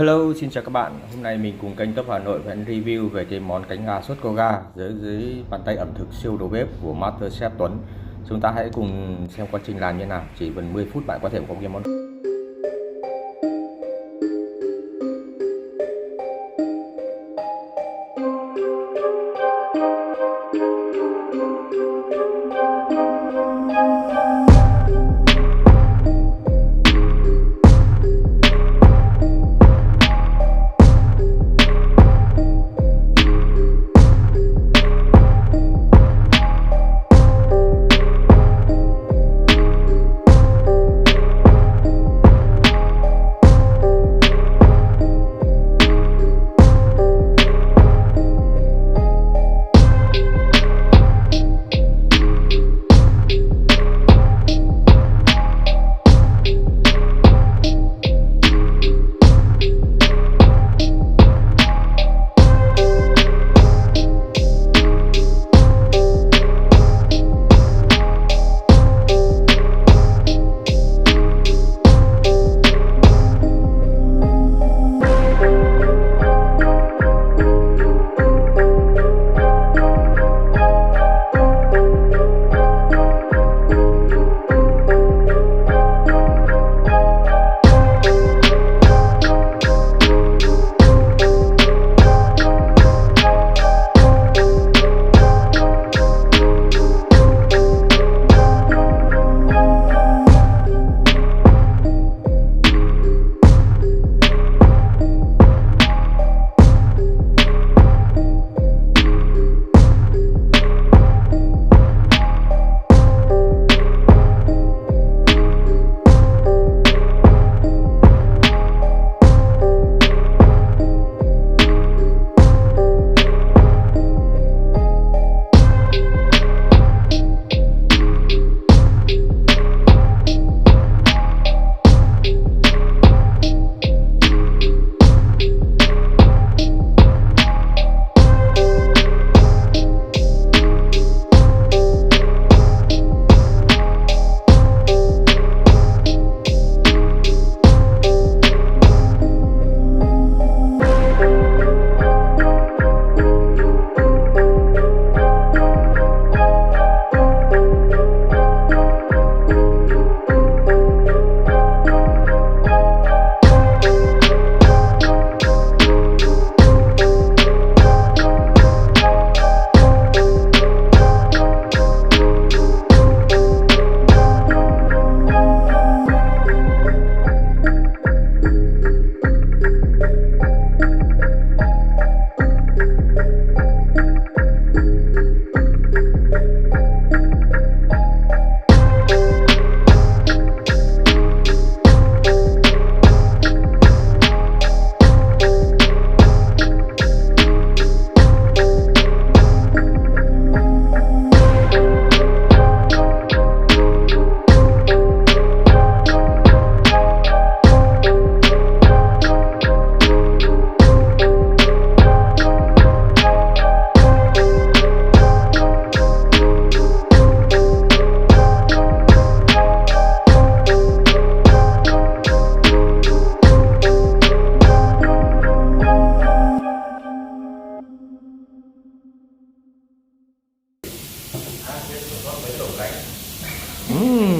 Hello, xin chào các bạn. Hôm nay mình cùng kênh Top Hà Nội và review về cái món cánh gà sốt có ga dưới bàn tay ẩm thực siêu đầu bếp của Master Chef Tuấn. Chúng ta hãy cùng xem quá trình làm như nào. Chỉ gần 10 phút bạn có thể có cái món.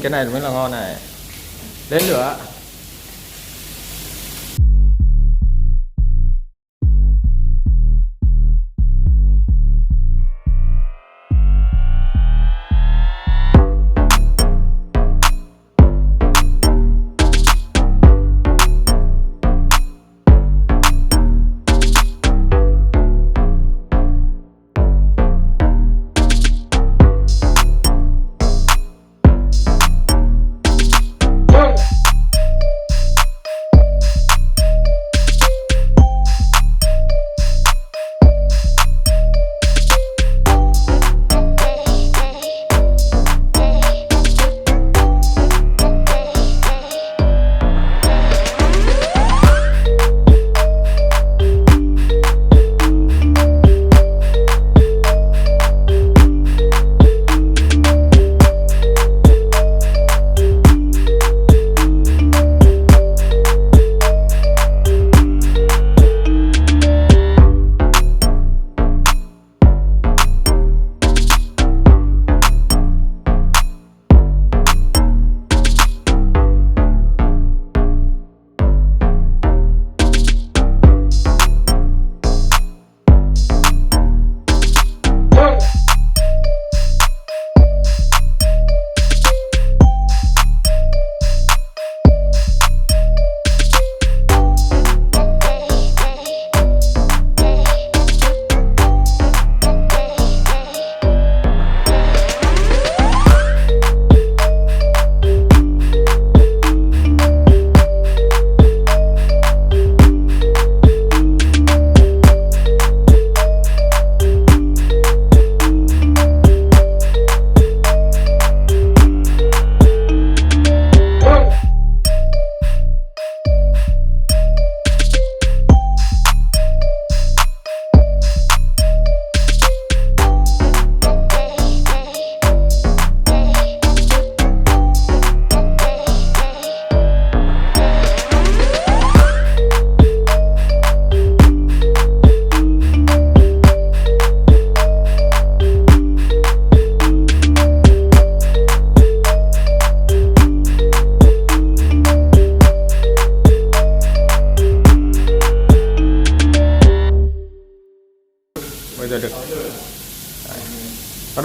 Cái này mới là ngon này. Đến lửa.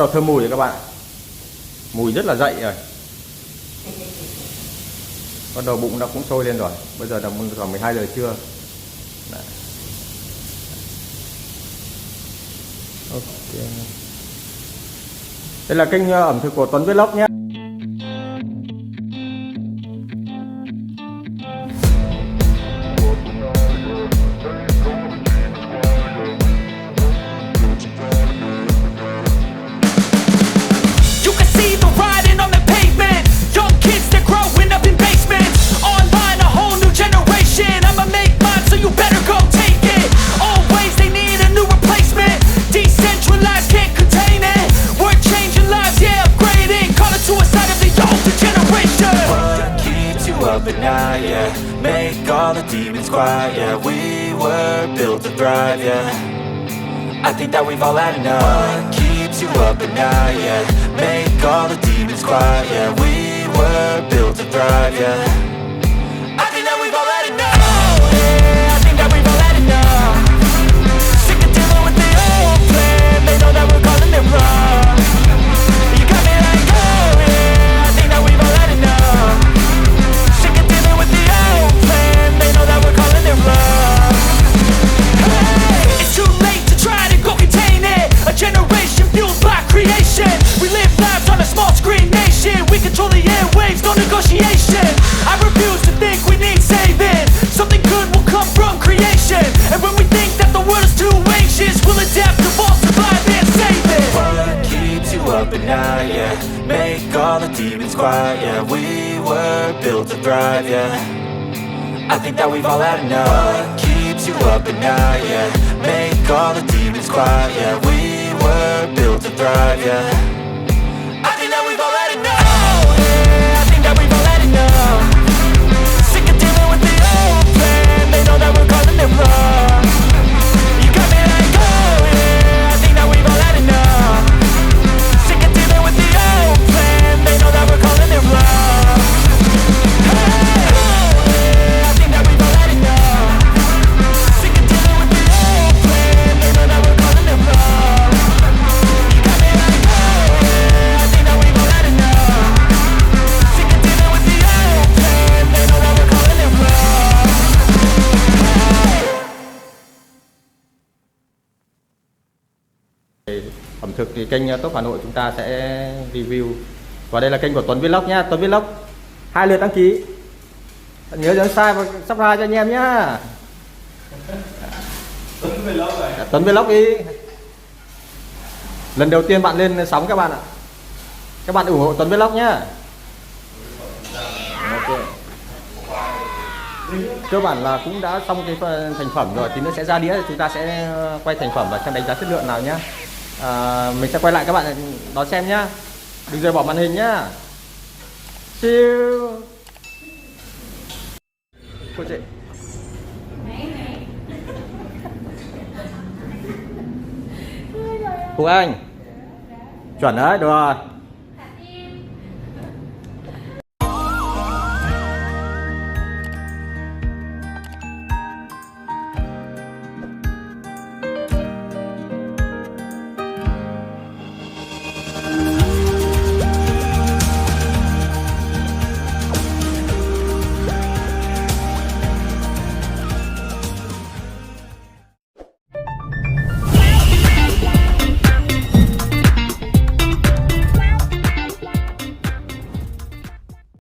đầu thơm mùi rồi các bạn, mùi rất là dậy rồi, bắt đầu bụng nó cũng sôi lên rồi. Bây giờ là khoảng 12 giờ trưa. Đấy. Ok. Đây là kênh ẩm thực của Tuấn Vlog nhé. At night, yeah. Make all the demons quiet, yeah. We were built to thrive, yeah. I think that we've all had enough. What keeps you up at night, yeah. Make all the demons quiet, yeah. We were built to thrive, yeah. I think that we've all had enough. Yeah, I think that we've all had enough. Sick of dealing with the old plan. They know that we're calling it wrong. You got me like, oh yeah. I think that we've all had enough. It's too late to try to go contain it. A generation fueled by creation. We live lives on a small screen nation. We control the airwaves, no negotiation. I refuse to think we need saving. Something good will come from creation. And when we think that the world is too anxious, we'll adapt, evolve, survive and save it. What keeps you up at night, yeah. Make all the demons quiet, yeah. We were built to thrive, yeah. I think that we've all had enough. What keeps you up at night, yeah. Make all the demons quiet, yeah. We were built to thrive, yeah. I think that we've all had enough. Yeah, I think that we've all had enough. Sick of dealing with the old plan. They know that we're calling it wrong. You got me like, oh yeah. I think that we've all had enough. Sick of dealing with the old plan. They know that we're calling it wrong. Ẩm thực thì kênh Top Hà Nội chúng ta sẽ review. Và đây là kênh của Tuấn Vlog nhá. Tuấn Vlog 2 lượt đăng ký, nhớ nhấn like và subscribe cho anh em nhá. Tuấn Vlog đi. Lần đầu tiên bạn lên sóng các bạn ạ. Các bạn ủng hộ Tuấn Vlog nhá. Okay. Cơ bản là cũng đã xong cái thành phẩm rồi, thì nó sẽ ra đĩa, chúng ta sẽ quay thành phẩm và xem đánh giá chất lượng nào nhá. Mình sẽ quay lại các bạn đón xem nhá. Đừng rời bỏ màn hình nhá. Siêu. Cô chị. Cô anh. Chuẩn đấy, được rồi.